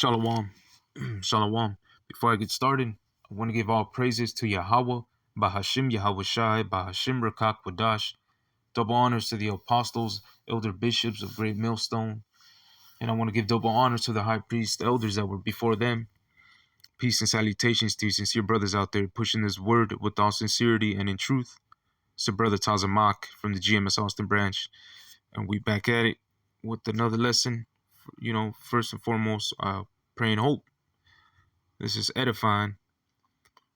Shalom. Shalom. Before I get started, I want to give all praises to Yahweh, Bahashim Yahweh Shai, Bahashim Rakak Wadash. Double honors to the apostles, elder bishops of Great Millstone. And I want to give double honors to the high priest, elders that were before them. Peace and salutations to you sincere brothers out there pushing this word with all sincerity and in truth. It's your brother Tazamak from the GMS Austin branch. And we back at it with another lesson. First and foremost, praying hope. This is edifying.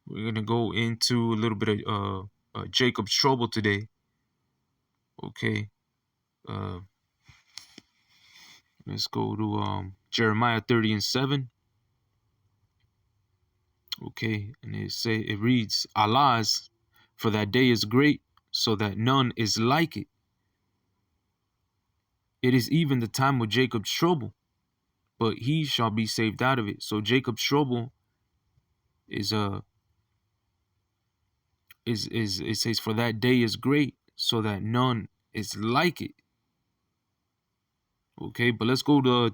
We're going to go into a little bit of Jacob's trouble today. Okay. Let's go to Jeremiah 30:7. Okay. And it reads, Allah's, for that day is great, so that none is like it. It is even the time of Jacob's trouble, but he shall be saved out of it. So Jacob's trouble is it says, for that day is great, so that none is like it. Okay, but let's go to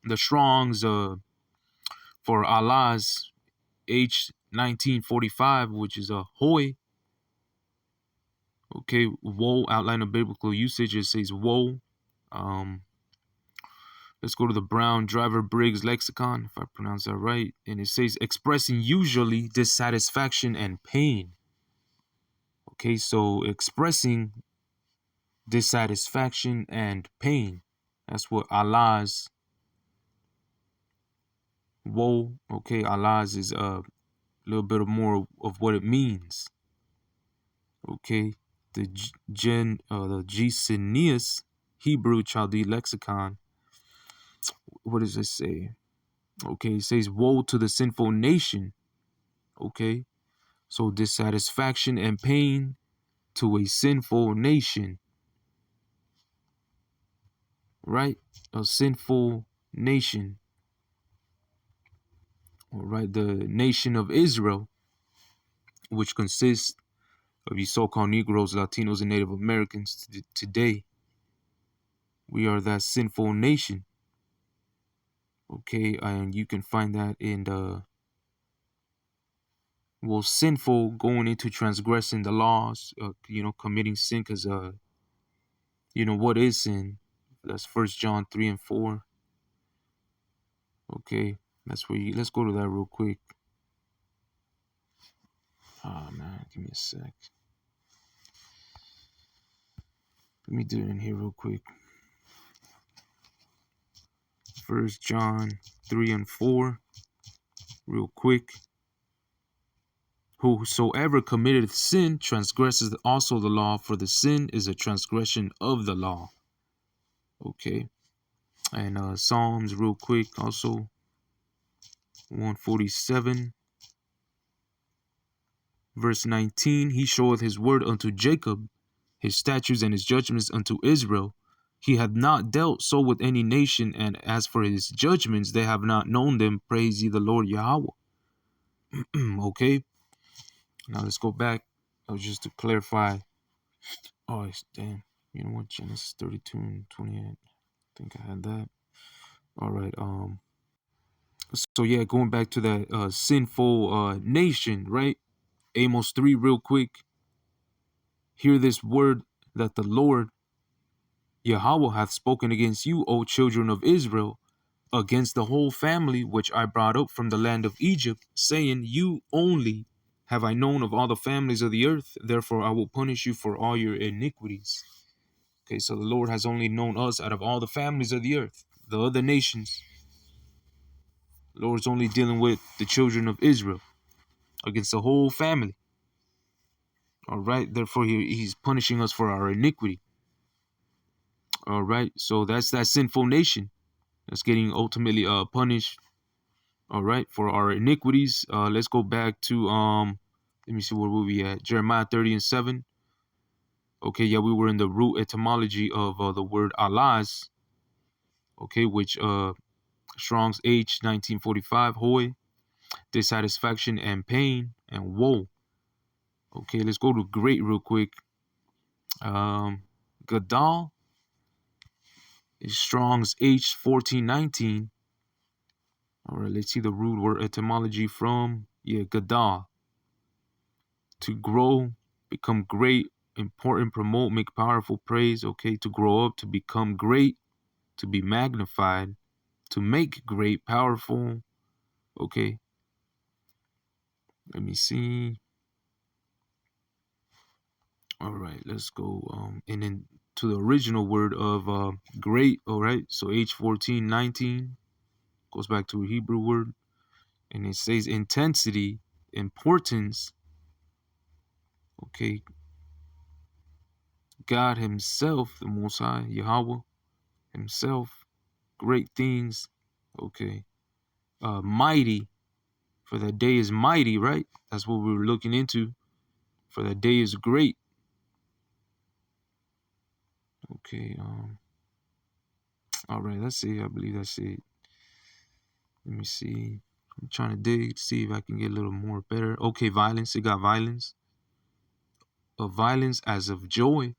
the Strong's for Allah's H1945, which is a hoy. Okay, woe, outline of biblical usage. It says woe. Let's go to the Brown Driver Briggs lexicon, if I pronounce that right. And it says expressing usually dissatisfaction and pain. Okay, so expressing dissatisfaction and pain. That's what Allah's woe. Okay, Allah's is a little bit more of what it means. Okay, the Gesenius Hebrew Chaldee lexicon. What does it say? Okay, it says woe to the sinful nation. Okay, so dissatisfaction and pain to a sinful nation. Right, a sinful nation. All right, the nation of Israel, which consists of you so-called Negroes, Latinos, and Native Americans today. We are that sinful nation. Okay, and you can find that in sinful, going into transgressing the laws, committing sin, because what is sin? That's 1 John 3:4. Okay, that's where let's go to that real quick. Oh man, give me a sec. Let me do it in here real quick. 1 John 3:4, real quick. Whosoever committeth sin transgresses also the law, for the sin is a transgression of the law. Okay. And Psalms real quick, also 147, verse 19. He showeth his word unto Jacob, his statutes and his judgments unto Israel. He hath not dealt so with any nation, and as for his judgments, they have not known them. Praise ye the Lord Yahweh. Okay. Now let's go back. Just to clarify. Oh, damn. You know what? Genesis 32:28. I think I had that. All right. So yeah, going back to that sinful nation, right? Amos 3, real quick. Hear this word that the Lord Yahweh hath spoken against you, O children of Israel, against the whole family which I brought up from the land of Egypt, saying, you only have I known of all the families of the earth, therefore I will punish you for all your iniquities. Okay, so the Lord has only known us out of all the families of the earth. The other nations, the Lord's only dealing with the children of Israel against the whole family. All right, therefore he's punishing us for our iniquity. All right, so that's that sinful nation that's getting ultimately punished. All right, for our iniquities. Let's go back to let me see, where were we at? Jeremiah 30:7. Okay, yeah, we were in the root etymology of the word Allah's. Okay, which Strong's H1945, hoy, dissatisfaction and pain and woe. Okay, let's go to great real quick. Gadal is Strong's H1419. All right, let's see the root word etymology from, gadah, to grow, become great, important, promote, make powerful, praise. Okay, to grow up, to become great, to be magnified, to make great, powerful. Okay, let me see. All right, let's go. And then to the original word of great. All right, so H1419 goes back to a Hebrew word, and it says intensity, importance. Okay, God Himself, the Most High, Yahweh Himself, great things. Okay, mighty, for that day is mighty, right? That's what we were looking into. For that day is great. Okay, all right, that's it. I believe that's it. Let me see. I'm trying to dig to see if I can get a little more better. Okay, violence. It got violence. Of violence as of joy.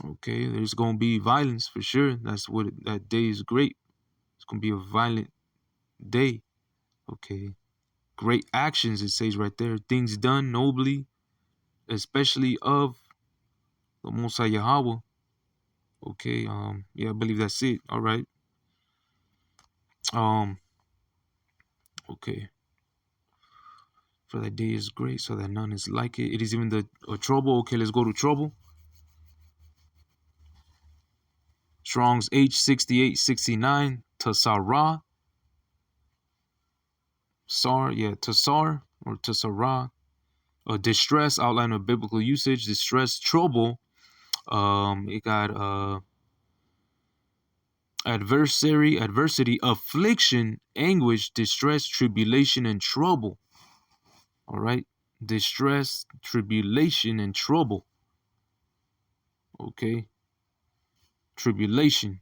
Okay, there's gonna be violence for sure. That's what that day is great. It's gonna be a violent day. Okay. Great actions, it says right there. Things done nobly, especially of the Most High Yahweh. Okay, yeah, I believe that's it. All right. Um, okay. For that day is great, so that none is like it. It is even the trouble. Okay, let's go to trouble. Strong's H6869, Tasara. Yeah, Tasar or Tasara. Distress, outline of biblical usage. Distress, trouble. It got adversity, affliction, anguish, distress, tribulation, and trouble. All right, distress, tribulation, and trouble. Okay, tribulation.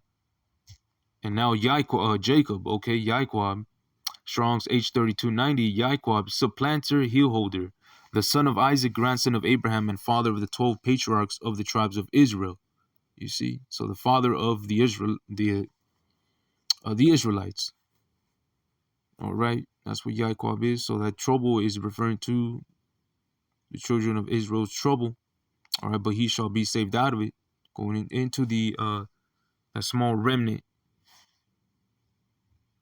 And now Jacob. Okay, Yaquab. Strong's H3290. Yaquab, supplanter, heelholder, the son of Isaac, grandson of Abraham, and father of the 12 patriarchs of the tribes of Israel. You see, so the father of the Israelites. All right, that's what Yaquab is. So that trouble is referring to the children of Israel's trouble. All right, but he shall be saved out of it, going into the that small remnant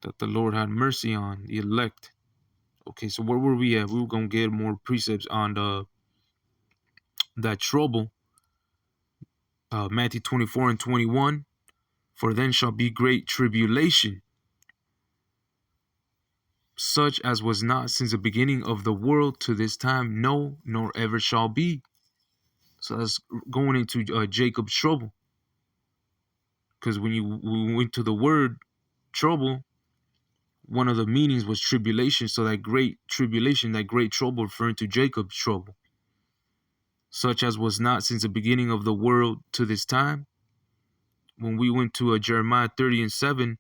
that the Lord had mercy on, the elect. Okay, so where were we at? We were gonna get more precepts on that trouble. Matthew 24 and 21. For then shall be great tribulation, such as was not since the beginning of the world to this time, no, nor ever shall be. So that's going into Jacob's trouble. Because when we went to the word trouble, one of the meanings was tribulation. So that great tribulation, that great trouble, referring to Jacob's trouble, such as was not since the beginning of the world to this time. When we went to Jeremiah 30 and 7,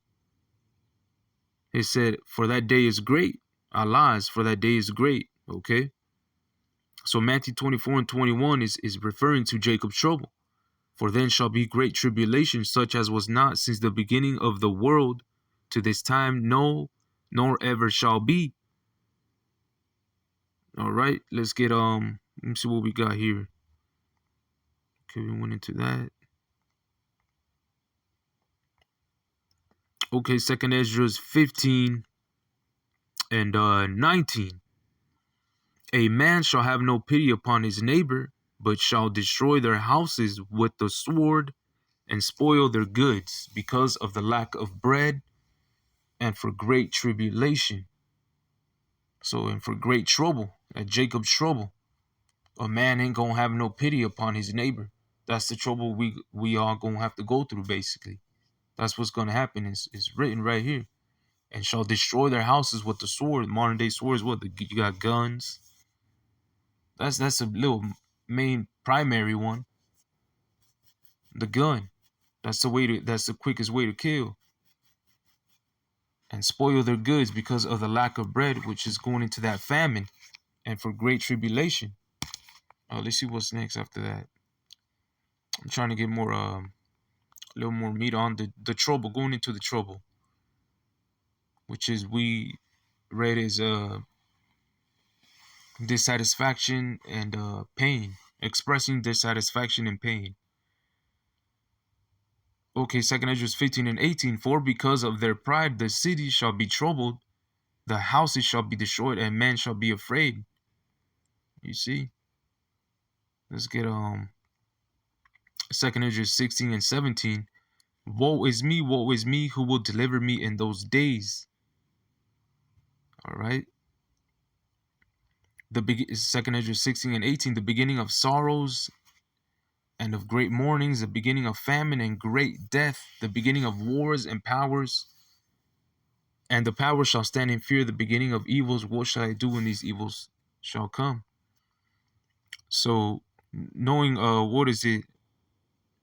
it said, for that day is great. Allah's, for that day is great. Okay. So Matthew 24 and 21 is referring to Jacob's trouble. For then shall be great tribulation, such as was not since the beginning of the world to this time, no, nor ever shall be. All right, let's get let me see what we got here. Okay, we went into that. Okay, second Ezra's 15 and 19. A man shall have no pity upon his neighbor, but shall destroy their houses with the sword and spoil their goods because of the lack of bread and for great tribulation. So, and for great trouble, at Jacob's trouble, a man ain't gonna have no pity upon his neighbor. That's the trouble we all gonna have to go through, basically. That's what's gonna happen. It's written right here. And shall destroy their houses with the sword. Modern day swords, what? You got guns. That's a little main primary one. The gun. That's the quickest way to kill. And spoil their goods because of the lack of bread, which is going into that famine. And for great tribulation. Let's see what's next after that. I'm trying to get more a little more meat on the trouble, going into the trouble. which is we read as dissatisfaction and pain, expressing dissatisfaction and pain. Okay, second Ezra 15 and 18. For because of their pride the city shall be troubled, the houses shall be destroyed, and men shall be afraid. You see? Let's get second Ezra 16 and 17. Woe is me, who will deliver me in those days? All right. Second Ezra 16 and 18, the beginning of sorrows and of great mournings, the beginning of famine and great death, the beginning of wars and powers. And the power shall stand in fear, the beginning of evils. What shall I do when these evils shall come? So, knowing what is it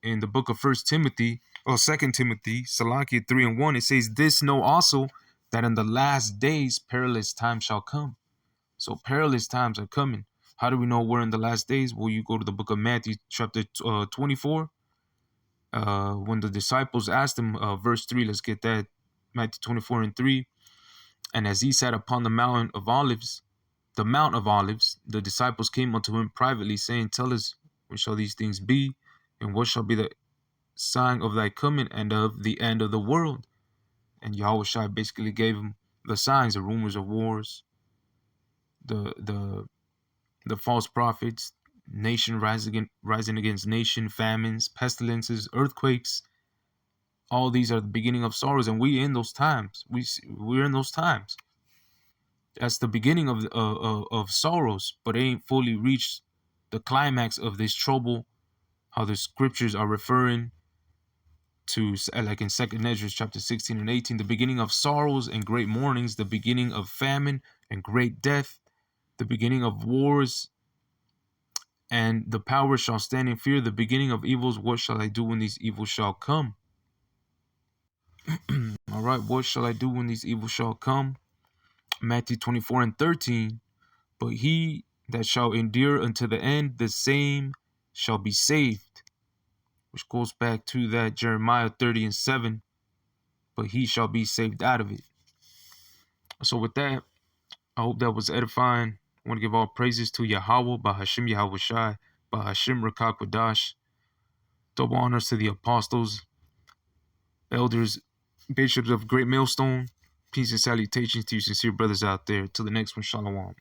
in the book of First Timothy or Second Timothy, Salakia 3 and 1, it says, "This know also that in the last days perilous times shall come." So perilous times are coming. How do we know we're in the last days? Well, you go to the book of Matthew, chapter 24. When the disciples asked him, verse 3, let's get that. Matthew 24 and 3. And as he sat upon the Mount of Olives, the disciples came unto him privately, saying, Tell us, when shall these things be? And what shall be the sign of thy coming and of the end of the world? And Yahweh basically gave him the signs, the rumors of wars, the false prophets, nation rising against nation, famines, pestilences, earthquakes. All these are the beginning of sorrows, and we're in those times. We're in those times. That's the beginning of sorrows, but it ain't fully reached the climax of this trouble. How the scriptures are referring to, like in Second Ezra chapter 16 and 18, the beginning of sorrows and great mournings, the beginning of famine and great death, the beginning of wars, and the power shall stand in fear, the beginning of evils. What shall I do when these evils shall come? All right, what shall I do when these evils shall come? Matthew 24 and 13. But he that shall endure unto the end, the same shall be saved. Which goes back to that Jeremiah 30 and 7. But he shall be saved out of it. So with that, I hope that was edifying. I want to give all praises to Yahweh, Bahashim Yahweh Shai, Bahashim Rakakwadash. Double honors to the apostles, elders, bishops of Great Millstone. Peace and salutations to you sincere brothers out there. Till the next one, Shalom.